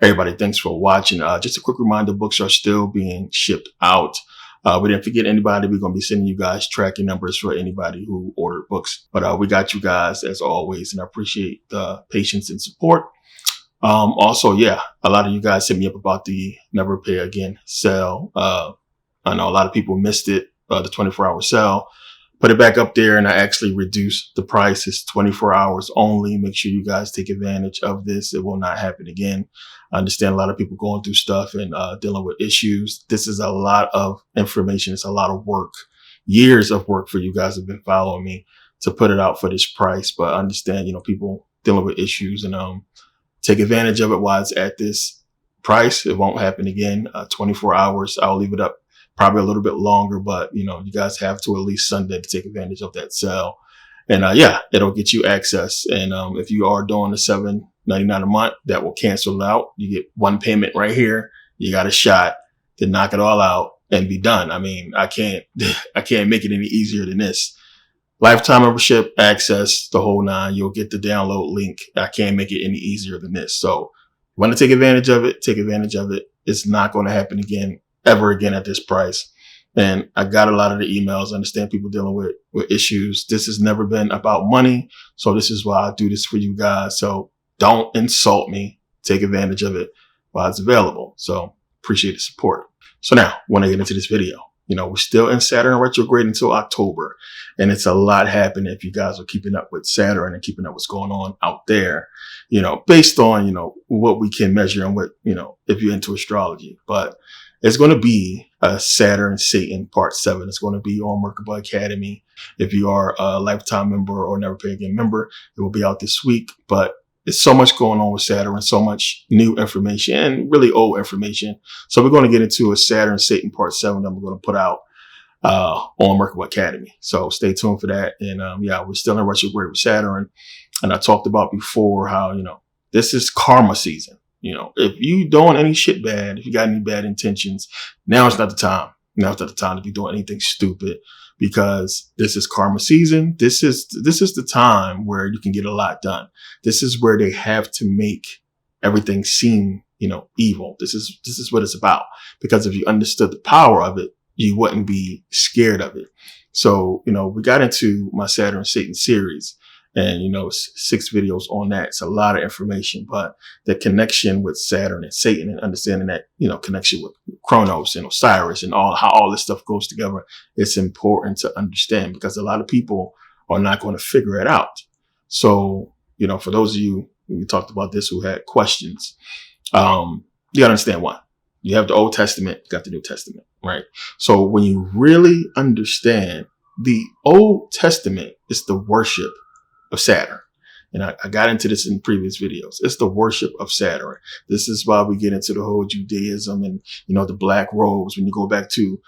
Everybody, thanks for watching. Just a quick reminder, books are still being shipped out. We didn't forget anybody. We're going to be sending you guys tracking numbers for anybody who ordered books. But we got you guys as always, and I appreciate the patience and support. Also, yeah, a lot of you guys hit me up about the Never Pay Again sale. I know a lot of people missed it, the 24-hour sale. Put it back up there, and I actually reduced the price. It's 24 hours only. Make sure you guys take advantage of this. It will not happen again. I understand a lot of people going through stuff and dealing with issues. This is a lot of information. It's a lot of work, years of work for you guys have been following me to put it out for this price. But I understand, people dealing with issues, and take advantage of it while it's at this price. It won't happen again. 24 hours. I'll leave it up probably a little bit longer, but you guys have to at least Sunday to take advantage of that sale. And yeah, it'll get you access. And if you are doing the $7.99 a month, that will cancel it out. You get one payment right here. You got a shot to knock it all out and be done. I mean, I can't make it any easier than this. Lifetime membership, access, the whole nine. You'll get the download link. I can't make it any easier than this. So you want to take advantage of it, take advantage of it. It's not going to happen again, ever again at this price. And I got a lot of the emails. I understand people dealing with issues. This has never been about money. So this is why I do this for you guys. So don't insult me. Take advantage of it while it's available. So appreciate the support. So now I want to get into this video. We're still in Saturn retrograde until October, and it's a lot happening if you guys are keeping up with Saturn and keeping up what's going on out there, based on, what we can measure and what, if you're into astrology. But it's going to be a Saturn Satan Part 7. It's going to be on Merkabah Academy. If you are a lifetime member or Never Pay Again member, it will be out this week. But there's so much going on with Saturn, so much new information and really old information. So we're going to get into a Saturn Satan Part 7 that we're going to put out on Merkabah Academy. So stay tuned for that. And yeah, we're still in retrograde with Saturn. And I talked about before how, this is karma season. If you doing any shit bad, if you got any bad intentions, now it's not the time. Now it's not the time to be doing anything stupid, because this is karma season. This is the time where you can get a lot done. This is where they have to make everything seem, evil. This is what it's about. Because if you understood the power of it, you wouldn't be scared of it. So, we got into my Saturn Satan series. And, 6 videos on that. It's a lot of information, but the connection with Saturn and Satan and understanding that, connection with Kronos and Osiris and how all this stuff goes together, it's important to understand, because a lot of people are not going to figure it out. So, for those of you, we talked about this, who had questions, you got to understand one. You have the Old Testament, you got the New Testament, right? So when you really understand, the Old Testament is the worship of Saturn. And I got into this in previous videos. It's the worship of Saturn. This is why we get into the whole Judaism and, the black robes. When you go back to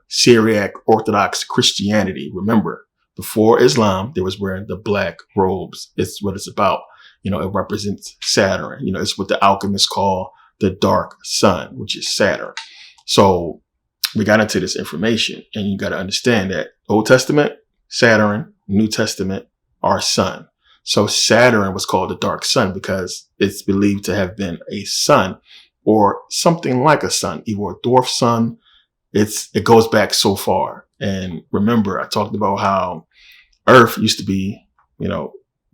Syriac Orthodox Christianity, remember, before Islam, they was wearing the black robes. It's what it's about. It represents Saturn. It's what the alchemists call the dark sun, which is Saturn. So we got into this information, and you got to understand that Old Testament, Saturn, New Testament, our sun. So Saturn was called the dark sun because it's believed to have been a sun or something like a sun, either a dwarf sun. It goes back so far. And remember, I talked about how Earth used to be,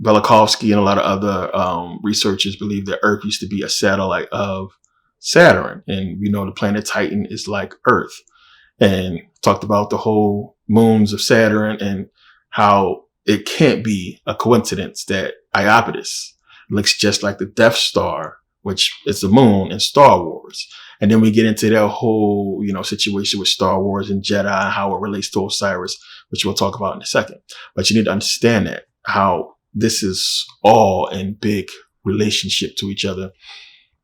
Velikovsky and a lot of other researchers believe that Earth used to be a satellite of Saturn. And the planet Titan is like Earth. And talked about the whole moons of Saturn and how it can't be a coincidence that Iapetus looks just like the Death Star which is the moon in Star Wars. And then we get into that whole, situation with Star Wars and Jedi and how it relates to Osiris, which we'll talk about in a second. But you need to understand that how this is all in big relationship to each other.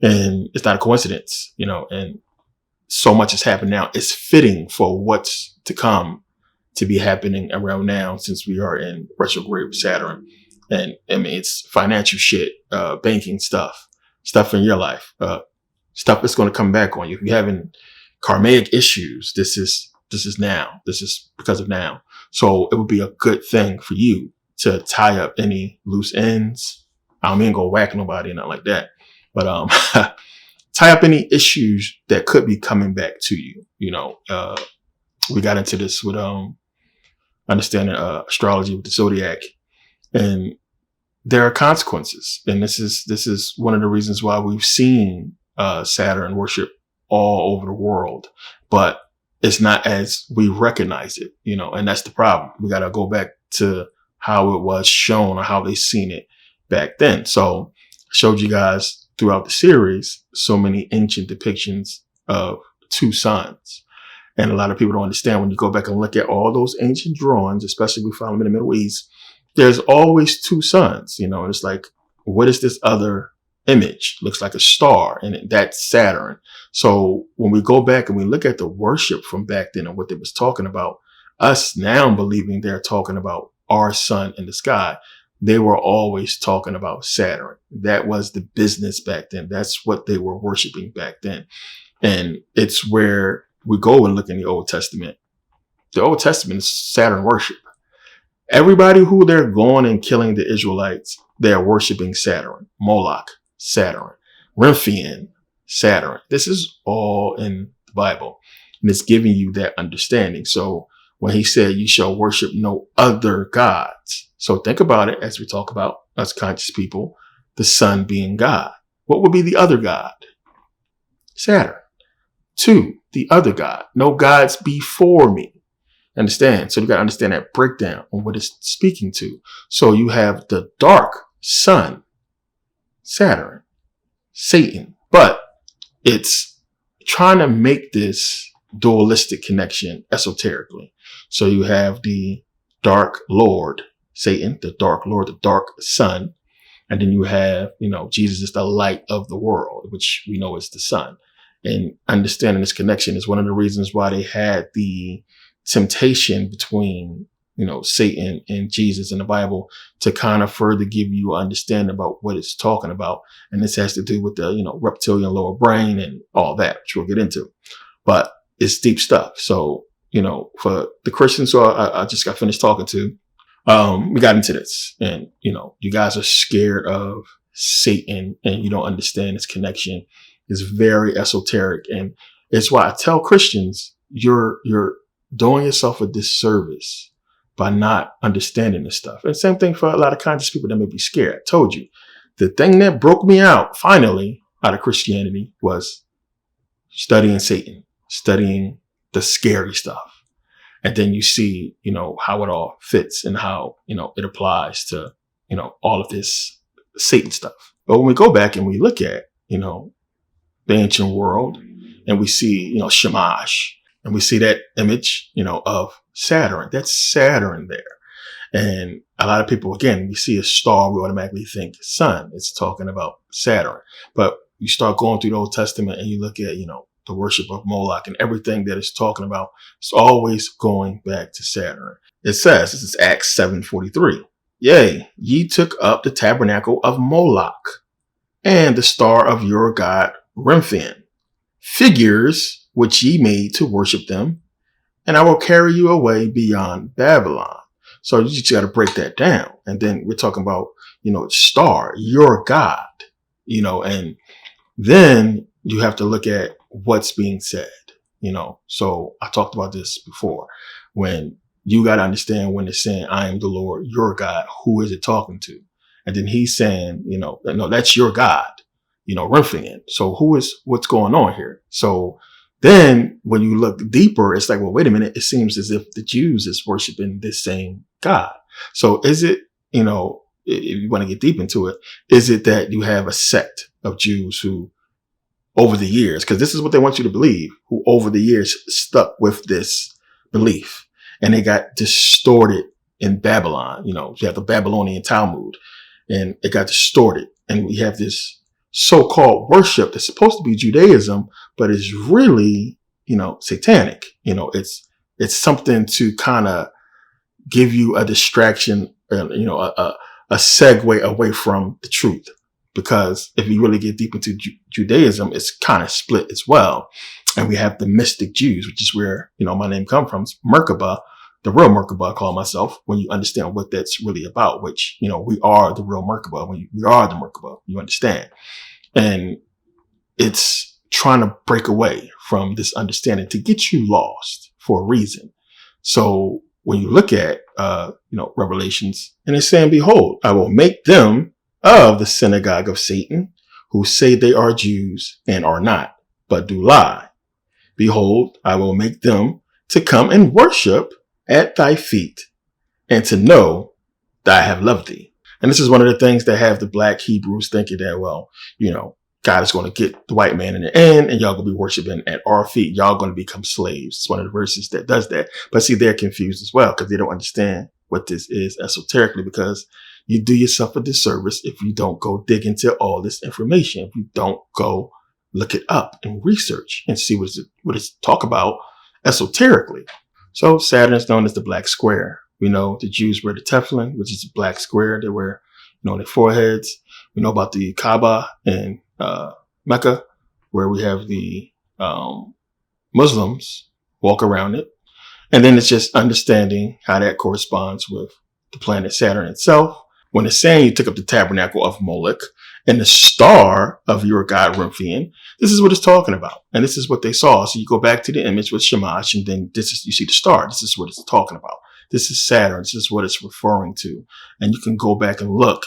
And it's not a coincidence, and so much has happened now. It's fitting for what's to come to be happening around now, since we are in retrograde with Saturn. And I mean, it's financial shit, banking stuff in your life, stuff that's going to come back on you. If you're having karmic issues, this is now. This is because of now. So it would be a good thing for you to tie up any loose ends. I don't mean go whack nobody and nothing like that, but tie up any issues that could be coming back to you. We got into this with understanding astrology with the zodiac, and there are consequences. And this is one of the reasons why we've seen Saturn worship all over the world, but it's not as we recognize it, and that's the problem. We got to go back to how it was shown or how they seen it back then. So I showed you guys throughout the series so many ancient depictions of two suns. And a lot of people don't understand when you go back and look at all those ancient drawings, especially we found them in the Middle East, there's always two suns, and it's like, what is this other image? Looks like a star, and that's Saturn. So when we go back and we look at the worship from back then and what they was talking about, us now believing they're talking about our sun in the sky, they were always talking about Saturn. That was the business back then. That's what they were worshiping back then. And it's where we go and look in the Old Testament. The Old Testament is Saturn worship. Everybody who they're going and killing the Israelites, they're worshiping Saturn. Moloch, Saturn. Remphian, Saturn. This is all in the Bible. And it's giving you that understanding. So when he said, you shall worship no other gods. So think about it as we talk about us conscious people, the sun being God. What would be the other God? Saturn. 2, the other God. No gods before me. Understand? So you got to understand that breakdown on what it's speaking to. So you have the dark sun, Saturn, Satan, but it's trying to make this dualistic connection esoterically. So you have the dark Lord, Satan, the dark Lord, the dark sun. And then you have, Jesus is the light of the world, which we know is the sun. And understanding this connection is one of the reasons why they had the temptation between, Satan and Jesus in the Bible to kind of further give you understanding about what it's talking about. And this has to do with the, reptilian lower brain and all that, which we'll get into. But it's deep stuff. So, for the Christians who I just got finished talking to, we got into this, and, you guys are scared of Satan and you don't understand its connection. It's very esoteric. And it's why I tell Christians, you're doing yourself a disservice by not understanding this stuff. And same thing for a lot of conscious people that may be scared. I told you, the thing that broke me out finally out of Christianity was studying Satan, studying the scary stuff. And then you see, how it all fits and how, it applies to, all of this Satan stuff. But when we go back and we look at, the ancient world, and we see, Shamash, and we see that image, of Saturn. That's Saturn there. And a lot of people, again, we see a star, we automatically think sun. It's talking about Saturn. But you start going through the Old Testament and you look at, the worship of Moloch and everything that it's talking about, it's always going back to Saturn. It says, this is Acts 7:43. Yea, ye took up the tabernacle of Moloch and the star of your god Remphan, figures which ye made to worship them, and I will carry you away beyond Babylon. So you just got to break that down. And then we're talking about, star, your God, and then you have to look at what's being said, So I talked about this before. When you got to understand when it's saying, I am the Lord, your God, who is it talking to? And then he's saying, no, that's your God, Remphan. So what's going on here? So then when you look deeper, it's like, well, wait a minute. It seems as if the Jews is worshiping this same God. So is it, if you want to get deep into it, is it that you have a sect of Jews who over the years, because this is what they want you to believe, who over the years stuck with this belief, and they got distorted in Babylon. You have the Babylonian Talmud, and it got distorted. And we have this so-called worship that's supposed to be Judaism, but is really, satanic. It's something to kind of give you a distraction, a segue away from the truth. Because if you really get deep into Judaism, it's kind of split as well. And we have the mystic Jews, which is where, my name comes from. It's Merkabah, the real Merkabah, I call myself, when you understand what that's really about, which, we are the real Merkabah. We are the Merkabah, you understand. And it's trying to break away from this understanding to get you lost for a reason. So when you look at, Revelations, and it's saying, behold, I will make them of the synagogue of Satan, who say they are Jews and are not, but do lie. Behold, I will make them to come and worship at thy feet, and to know that I have loved thee. And this is one of the things that have the black Hebrews thinking that, well, God is going to get the white man in the end, and y'all going to be worshiping at our feet. Y'all going to become slaves. It's one of the verses that does that. But see, they're confused as well, because they don't understand what this is esoterically, because you do yourself a disservice if you don't go dig into all this information. If you don't go look it up and research and see what it's talk about esoterically. So Saturn is known as the black square. We know the Jews wear the tefillin, which is a black square. They wear, on their foreheads. We know about the Kaaba in Mecca, where we have the Muslims walk around it. And then it's just understanding how that corresponds with the planet Saturn itself. When it's saying you took up the tabernacle of Moloch and the star of your god Remphian, this is what it's talking about. And this is what they saw. So you go back to the image with Shamash, and then you see the star. This is what it's talking about. This is Saturn. This is what it's referring to. And you can go back and look,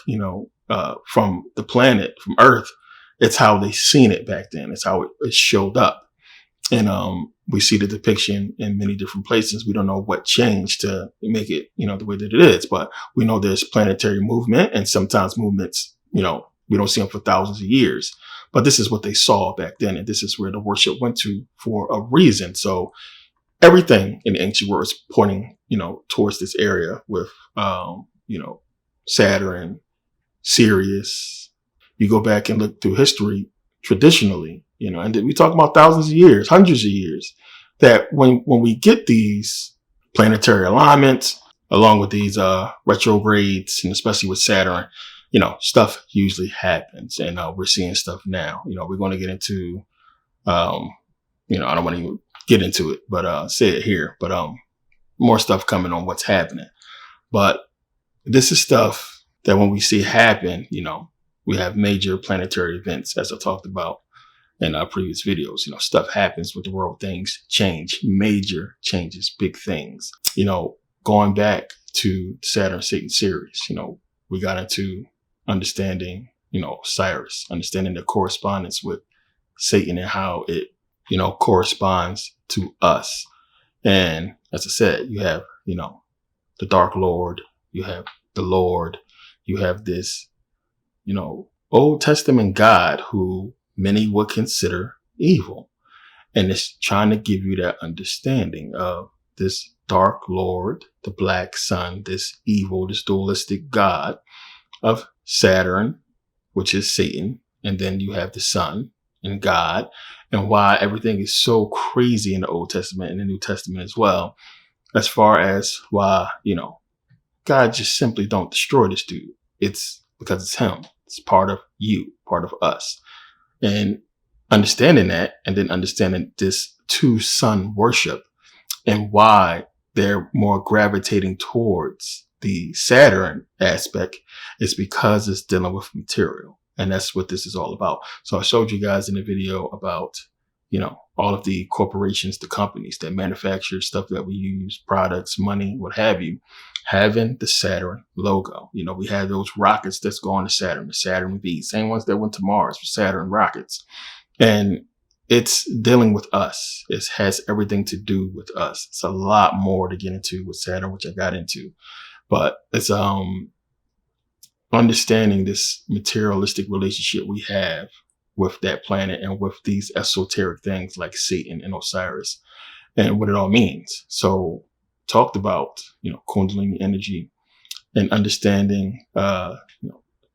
from the planet, from Earth. It's how they seen it back then. It's how it showed up. And we see the depiction in many different places. We don't know what changed to make it, the way that it is. But we know there's planetary movement, and sometimes movements, we don't see them for thousands of years. But this is what they saw back then. And this is where the worship went to for a reason. So everything in the ancient world is pointing, towards this area with, Saturn, Sirius. You go back and look through history traditionally, and we talk about thousands of years, hundreds of years, that when we get these planetary alignments, along with these retrogrades, and especially with Saturn, stuff usually happens. And we're seeing stuff now. We're going to get into, I don't want to even get into it, but say it here. But more stuff coming on what's happening. But this is stuff that when we see happen, we have major planetary events, as I talked about in our previous videos. Stuff happens with the world. Things change, major changes, big things. Going back to Saturn Satan series, we got into understanding, Cyrus, understanding the correspondence with Satan and how it, corresponds to us. And as I said, you have, the Dark Lord, you have the Lord, you have this, Old Testament God who many would consider evil. And it's trying to give you that understanding of this Dark Lord, the Black Sun, this evil, this dualistic God of Saturn, which is Satan. And then you have the Sun and God, and why everything is so crazy in the Old Testament and the New Testament as well, as far as why, God just simply don't destroy this dude. It's because it's him. It's part of you, part of us. And understanding that, and then understanding this two sun worship and why they're more gravitating towards the Saturn aspect is because it's dealing with material. And that's what this is all about. So I showed you guys in the video about, all of the corporations, the companies that manufacture stuff that we use, products, money, what have you, having the Saturn logo. We have those rockets that's going to Saturn, the Saturn V, same ones that went to Mars, Saturn rockets. And it's dealing with us. It has everything to do with us. It's a lot more to get into with Saturn, which I got into. But it's understanding this materialistic relationship we have with that planet and with these esoteric things like Satan and Osiris and what it all means. So talked about, Kundalini energy and understanding,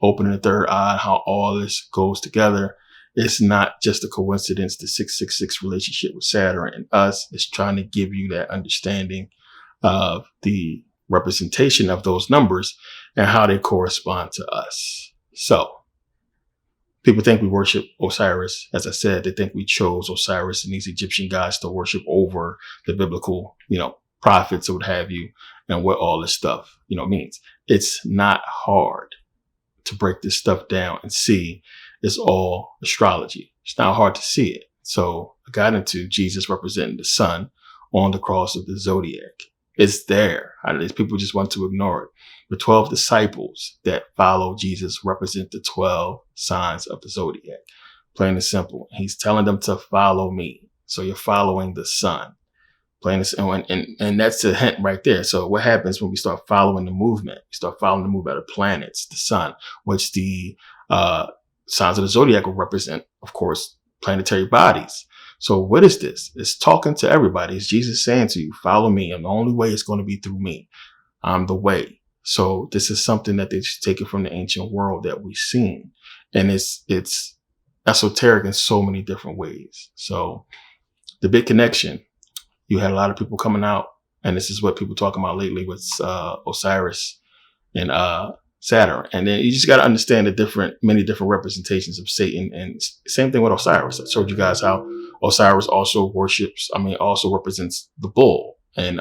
opening the third eye, how all this goes together. It's not just a coincidence, the 666 relationship with Saturn and us is trying to give you that understanding of the representation of those numbers and how they correspond to us. So people think we worship Osiris. As I said, they think we chose Osiris and these Egyptian gods to worship over the biblical, prophets or what have you, and what all this stuff, means. It's not hard to break this stuff down and see it's all astrology. It's not hard to see it. So I got into Jesus representing the sun on the cross of the zodiac. It's there. People just want to ignore it. The 12 disciples that follow Jesus represent the 12 signs of the zodiac. Plain and simple. He's telling them to follow me. So you're following the sun. Plain and simple. And that's a hint right there. So what happens when we start following the movement? We start following the movement of the planets, the sun, which the signs of the zodiac will represent, of course, planetary bodies. So what is this? It's talking to everybody. It's Jesus saying to you, follow me. And the only way is going to be through me. I'm the way. So this is something that they've taken from the ancient world that we've seen. And it's esoteric in so many different ways. So the big connection, you had a lot of people coming out, and this is what people talking about lately with Osiris and Saturn. And then you just got to understand many different representations of Satan. And same thing with Osiris. I showed you guys how Osiris also represents the bull. And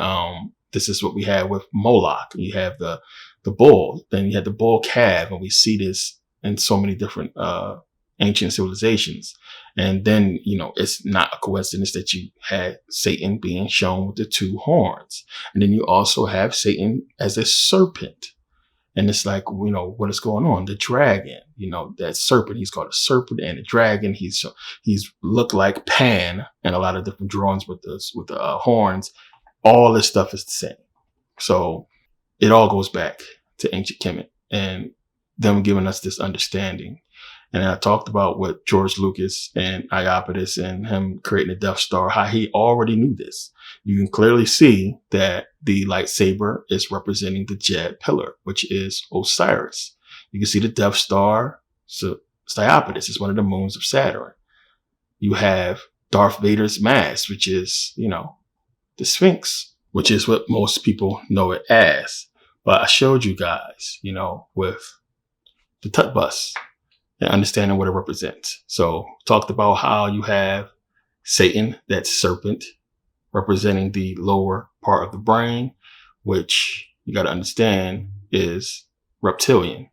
this is what we have with Moloch. You have the bull, then you have the bull calf, and we see this in so many different ancient civilizations. And then, it's not a coincidence that you had Satan being shown with the two horns. And then you also have Satan as a serpent. And it's like, what is going on? The dragon, that serpent, he's called a serpent and a dragon. He's looked like Pan and a lot of different drawings with the horns. All this stuff is the same. So it all goes back to ancient Kemet and them giving us this understanding. And I talked about what George Lucas and Iapetus and him creating the Death Star, how he already knew this. You can clearly see that the lightsaber is representing the Jed pillar, which is Osiris. You can see the Death Star. So Iapetus is one of the moons of Saturn. You have Darth Vader's mask, which is, the Sphinx, which is what most people know it as. But I showed you guys, with the Tut bus and understanding what it represents. So talked about how you have Satan, that serpent, representing the lower part of the brain, which you got to understand is reptilian.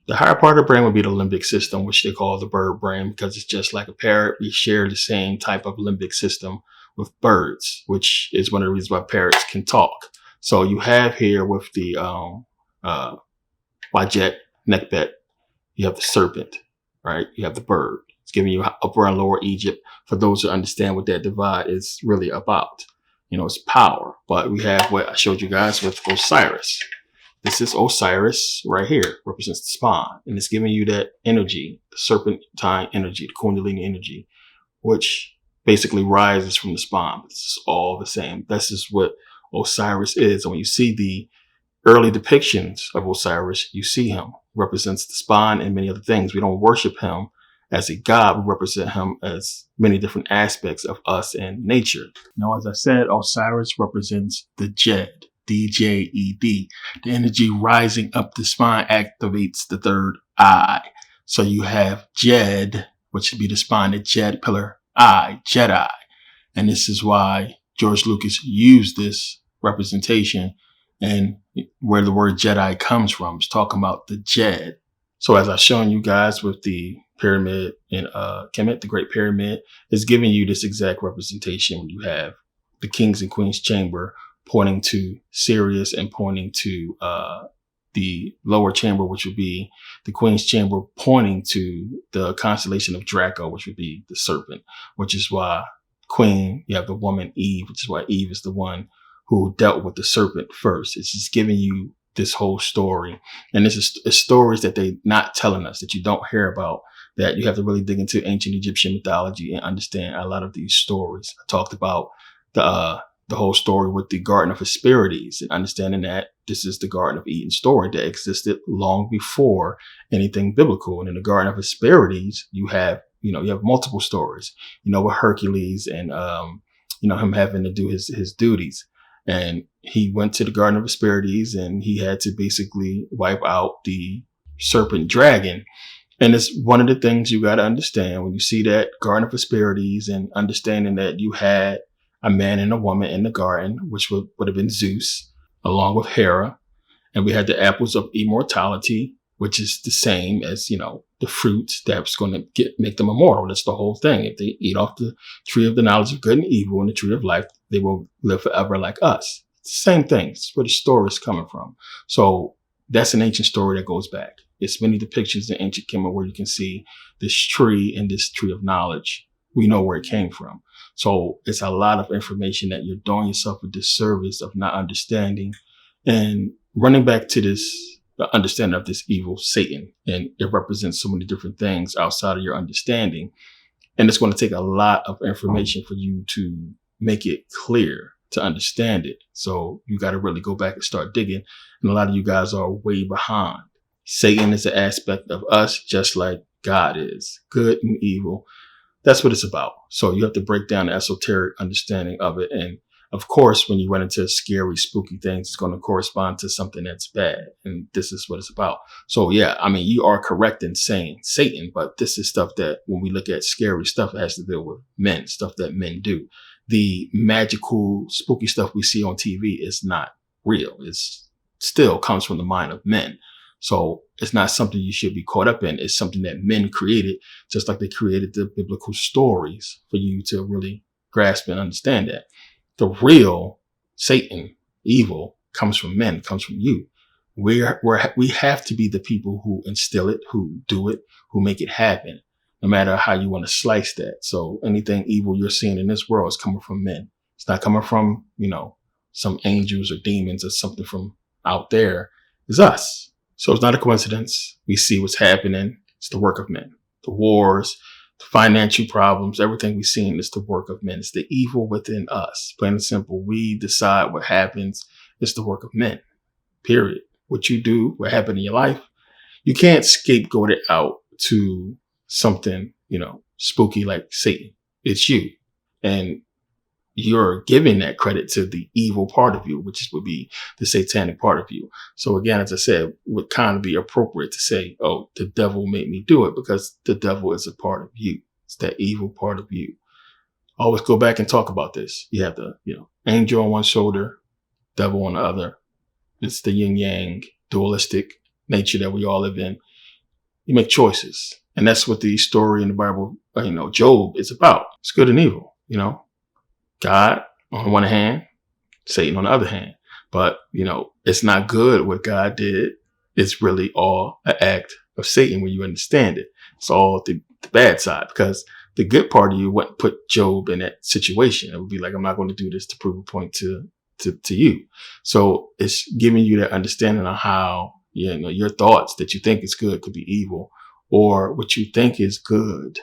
The higher part of the brain would be the limbic system, which they call the bird brain, because it's just like a parrot. We share the same type of limbic system with birds, which is one of the reasons why parrots can talk. So you have here with the Wajet, Nekbet, you have the serpent, right? You have the bird. It's giving you Upper and Lower Egypt. For those who understand what that divide is really about, it's power. But we have what I showed you guys with Osiris. This is Osiris right here, represents the spine. And it's giving you that energy, the serpentine energy, the Kundalini energy, which basically rises from the spine. But this is all the same. This is what Osiris is. And when you see the early depictions of Osiris, you see him represents the spine and many other things. We don't worship him as a god. We represent him as many different aspects of us and nature. Now, as I said, Osiris represents the Jed, D-J-E-D. The energy rising up the spine activates the third eye. So you have Jed, which would be the spine, the Jed pillar eye, Jedi. And this is why George Lucas used this representation and where the word Jedi comes from. It's talking about the Jed. So as I've shown you guys with the pyramid in Kemet, the Great Pyramid is giving you this exact representation when you have the King's and Queen's Chamber pointing to Sirius and pointing to the lower chamber, which would be the Queen's Chamber, pointing to the constellation of Draco, which would be the serpent, which is why Queen, you have the woman Eve, which is why Eve is the one who dealt with the serpent first. It's just giving you this whole story. And this is stories that they're not telling us, that you don't hear about that you have to really dig into ancient Egyptian mythology and understand a lot of these stories. I talked about the whole story with the Garden of Hesperides and understanding that this is the Garden of Eden story that existed long before anything biblical. And in the Garden of Hesperides, you have multiple stories, with Hercules and, him having to do his duties. And he went to the Garden of Hesperides and he had to basically wipe out the serpent dragon. And it's one of the things you got to understand when you see that Garden of Hesperides and understanding that you had a man and a woman in the garden, which would have been Zeus, along with Hera. And we had the apples of immortality, which is the same as, the fruit that's going to make them immortal. That's the whole thing. If they eat off the tree of the knowledge of good and evil and the tree of life, they will live forever like us. Same thing. It's where the story is coming from. So that's an ancient story that goes back. It's many depictions in ancient Kemet where you can see this tree and this tree of knowledge. We know where it came from. So it's a lot of information that you're doing yourself a disservice of not understanding and running back to the understanding of this evil Satan. And it represents so many different things outside of your understanding. And it's going to take a lot of information for you to make it clear to understand it. So you got to really go back and start digging. And a lot of you guys are way behind. Satan is an aspect of us, just like God is. Good and evil. That's what it's about. So you have to break down the esoteric understanding of it. And of course, when you run into scary, spooky things, it's going to correspond to something that's bad. And this is what it's about. So yeah, you are correct in saying Satan, but this is stuff that when we look at scary stuff, it has to deal with men, stuff that men do. The magical, spooky stuff we see on TV is not real. It's still comes from the mind of men. So it's not something you should be caught up in. It's something that men created, just like they created the biblical stories for you to really grasp and understand that. The real Satan, evil, comes from men, comes from you. We have to be the people who instill it, who do it, who make it happen, no matter how you want to slice that. So anything evil you're seeing in this world is coming from men. It's not coming from, some angels or demons or something from out there. It's us. So it's not a coincidence. We see what's happening. It's the work of men. The wars, the financial problems, everything we've seen is the work of men. It's the evil within us. Plain and simple. We decide what happens. It's the work of men. Period. What you do, what happened in your life, you can't scapegoat it out to something, spooky like Satan. It's you. And you're giving that credit to the evil part of you, which would be the satanic part of you. So again, as I said, would kind of be appropriate to say, oh, the devil made me do it, because the devil is a part of you. It's that evil part of you. Always go back and talk about this. You have the, angel on one shoulder, devil on the other. It's the yin yang dualistic nature that we all live in. You make choices. And that's what the story in the Bible, Job is about. It's good and evil, God on one hand, Satan on the other hand. But, it's not good what God did. It's really all an act of Satan when you understand it. It's all the bad side, because the good part of you wouldn't put Job in that situation. It would be like, I'm not going to do this to prove a point to you. So it's giving you that understanding of how, your thoughts that you think is good could be evil, or what you think is good,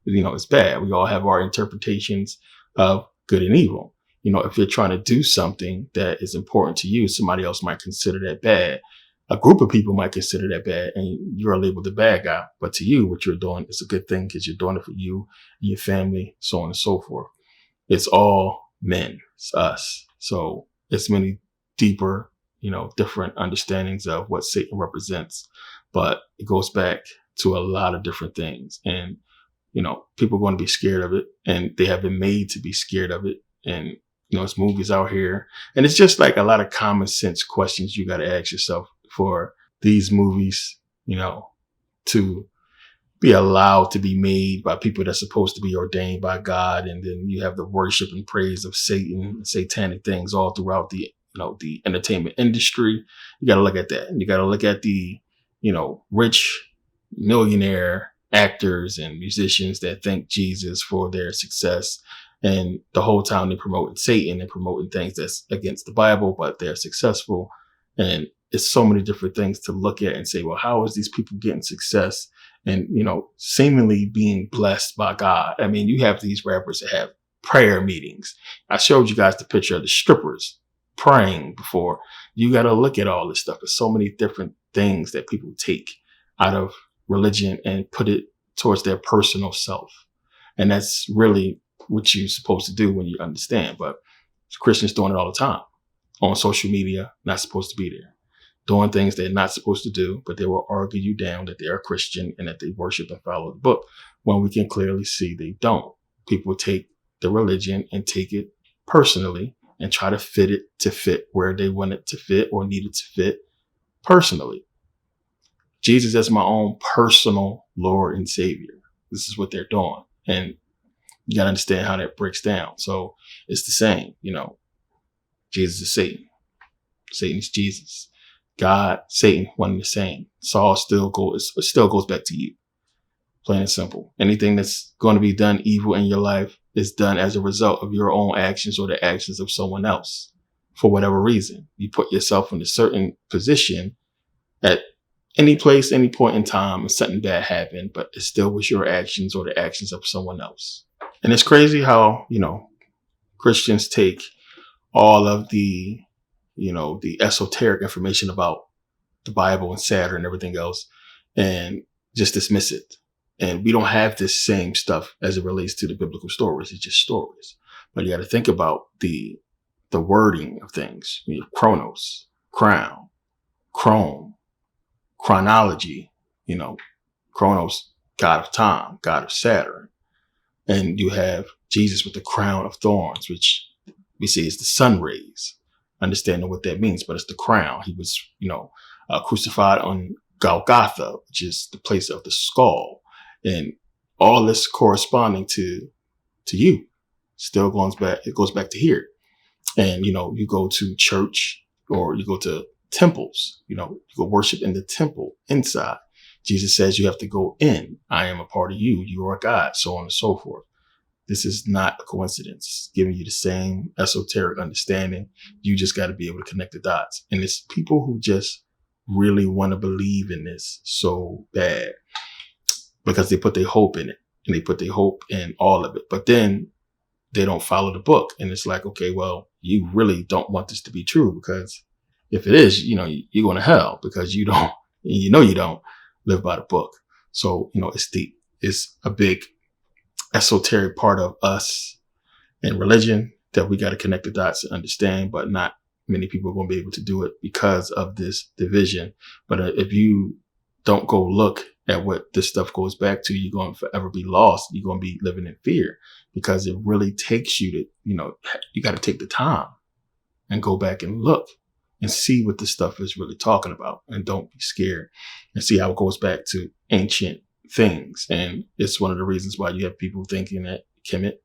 is bad. We all have our interpretations of good and evil. If you're trying to do something that is important to you, somebody else might consider that bad. A group of people might consider that bad, and you're labeled the bad guy. But to you, what you're doing is a good thing because you're doing it for you and your family, so on and so forth. It's all men. It's us. So it's many deeper, different understandings of what Satan represents. But it goes back to a lot of different things. And people are going to be scared of it, and they have been made to be scared of it. And, it's movies out here, and it's just like a lot of common sense questions you got to ask yourself for these movies, to be allowed to be made by people that's supposed to be ordained by God. And then you have the worship and praise of Satan, satanic things all throughout the, the entertainment industry. You got to look at that. And you got to look at the, rich millionaire actors and musicians that thank Jesus for their success. And the whole time they're promoting Satan and promoting things that's against the Bible, but they're successful. And it's so many different things to look at and say, well, how is these people getting success and, seemingly being blessed by God. I mean, you have these rappers that have prayer meetings. I showed you guys the picture of the strippers praying before. You got to look at all this stuff. There's so many different things that people take out of religion and put it towards their personal self. And that's really what you're supposed to do when you understand. But Christians doing it all the time on social media, not supposed to be there, doing things they're not supposed to do, but they will argue you down that they are Christian and that they worship and follow the book, when we can clearly see they don't. People take the religion and take it personally and try to fit it to fit where they want it to fit or need it to fit personally. Jesus as my own personal Lord and Savior. This is what they're doing. And you got to understand how that breaks down. So it's the same, Jesus is Satan. Satan is Jesus. God, Satan, one and the same. Saul still goes back to you. Plain and simple. Anything that's going to be done evil in your life is done as a result of your own actions or the actions of someone else. For whatever reason, you put yourself in a certain position at any place, any point in time, and something bad happened, but it still was your actions or the actions of someone else. And it's crazy how, Christians take all of the esoteric information about the Bible and Saturn and everything else and just dismiss it. And we don't have this same stuff as it relates to the biblical stories. It's just stories. But you got to think about the wording of things. Chronos, crown, chrome, chronology, Chronos, God of time, God of Saturn. And you have Jesus with the crown of thorns, which we see is the sun rays, understanding what that means, but it's the crown. He was, crucified on Golgotha, which is the place of the skull. And all this corresponding to you still goes back. It goes back to here. And, you go to church or you go to temples, you go worship in the temple inside. Jesus says you have to go in. I am a part of you. You are God, so on and so forth. This is not a coincidence. It's giving you the same esoteric understanding. You just got to be able to connect the dots. And it's people who just really want to believe in this so bad because they put their hope in it and they put their hope in all of it. But then they don't follow the book. And it's like, okay, well, you really don't want this to be true, because if it is, you're going to hell because you don't live by the book. So, it's deep. It's a big esoteric part of us and religion that we got to connect the dots and understand, but not many people are going to be able to do it because of this division. But if you don't go look at what this stuff goes back to, you're going to forever be lost. You're going to be living in fear because it really takes you to, you got to take the time and go back and look and see what this stuff is really talking about, and don't be scared, and see how it goes back to ancient things. And it's one of the reasons why you have people thinking that Kemet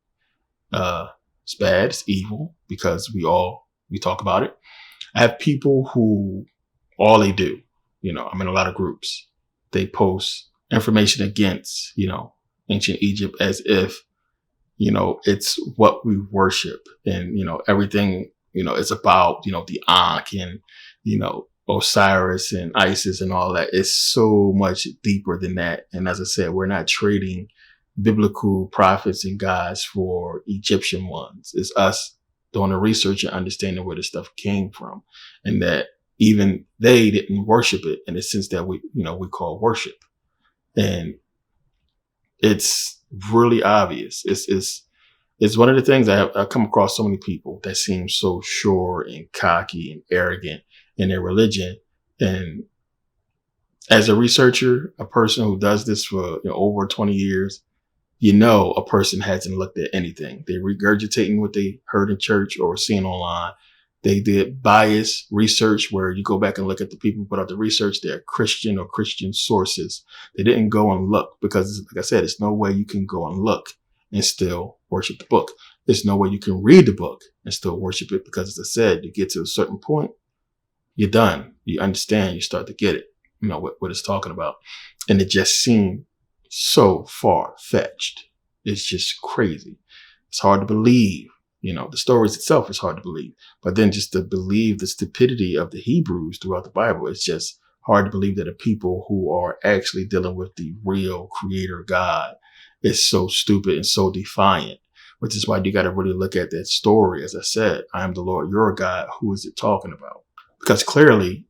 is bad, it's evil, because we talk about it. I have people who all they do, I'm in a lot of groups, they post information against, ancient Egypt as if, it's what we worship, and, everything, it's about, the Ankh and, Osiris and Isis and all that. It's so much deeper than that. And as I said, we're not trading biblical prophets and gods for Egyptian ones. It's us doing the research and understanding where the stuff came from, and that even they didn't worship it in the sense that we call worship. And it's really obvious. It's one of the things I come across so many people that seem so sure and cocky and arrogant in their religion. And as a researcher, a person who does this for over 20 years, a person hasn't looked at anything. They're regurgitating what they heard in church or seen online. They did biased research where you go back and look at the people who put out the research. They're Christian or Christian sources. They didn't go and look because, like I said, there's no way you can go and look and still worship the book. There's no way you can read the book and still worship it, because, as I said, you get to a certain point, you're done. You understand. You start to get it, what it's talking about. And it just seemed so far-fetched. It's just crazy. It's hard to believe. The stories itself is hard to believe. But then just to believe the stupidity of the Hebrews throughout the Bible is just hard to believe that the people who are actually dealing with the real creator God is so stupid and so defiant, which is why you got to really look at that story. As I said, I am the Lord, your God. Who is it talking about? Because clearly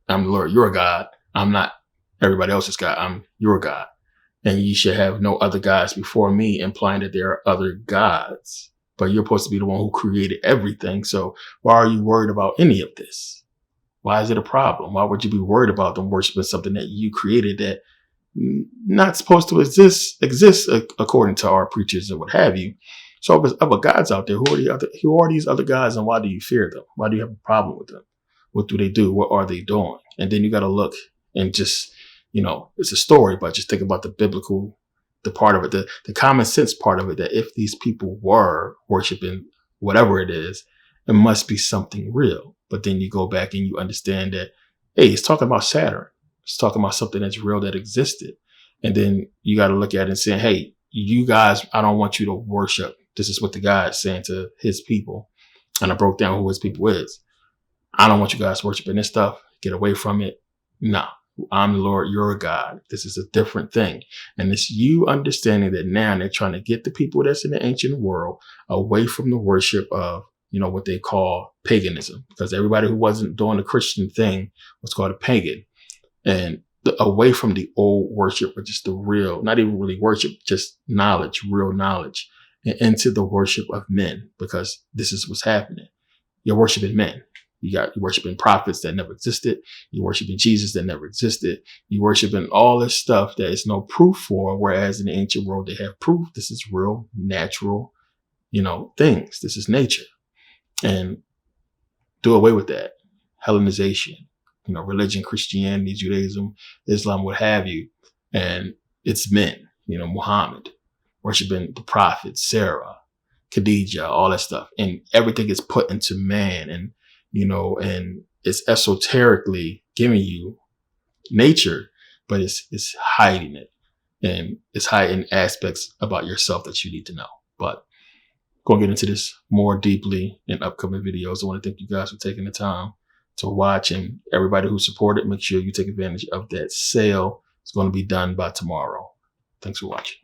I'm the Lord, your God. I'm not everybody else's God. I'm your God. And you should have no other gods before me, implying that there are other gods. But you're supposed to be the one who created everything. So why are you worried about any of this? Why is it a problem? Why would you be worried about them worshiping something that you created that not supposed to exist according to our preachers and what have you? So if there's other gods out there, who are these other gods, and why do you fear them? Why do you have a problem with them? What do they do? What are they doing? And then you got to look and just, it's a story, but just think about the biblical, the part of it, the common sense part of it, that if these people were worshiping whatever it is, it must be something real. But then you go back and you understand that, hey, it's talking about Saturn. It's talking about something that's real that existed. And then you got to look at it and say, hey, you guys, I don't want you to worship. This is what the God is saying to his people. And I broke down who his people is. I don't want you guys worshiping this stuff. Get away from it. No, I'm the Lord, your God. This is a different thing. And it's you understanding that now they're trying to get the people that's in the ancient world away from the worship of, what they call paganism, because everybody who wasn't doing the Christian thing was called a pagan, and away from the old worship, which is the real, not even really worship, just knowledge, real knowledge, and into the worship of men, because this is what's happening. You're worshiping men. You're worshiping prophets that never existed. You're worshiping Jesus that never existed. You're worshiping all this stuff that is no proof for, whereas in the ancient world, they have proof. This is real, natural, things. This is nature. And do away with that. Hellenization, religion, Christianity, Judaism, Islam, what have you. And it's men, Muhammad, worshiping the prophets, Sarah, Khadijah, all that stuff. And everything is put into man, and it's esoterically giving you nature, but it's hiding it, and it's hiding aspects about yourself that you need to know. But going to get into this more deeply in upcoming videos. I want to thank you guys for taking the time to watch, and everybody who supported, make sure you take advantage of that sale. It's going to be done by tomorrow. Thanks for watching.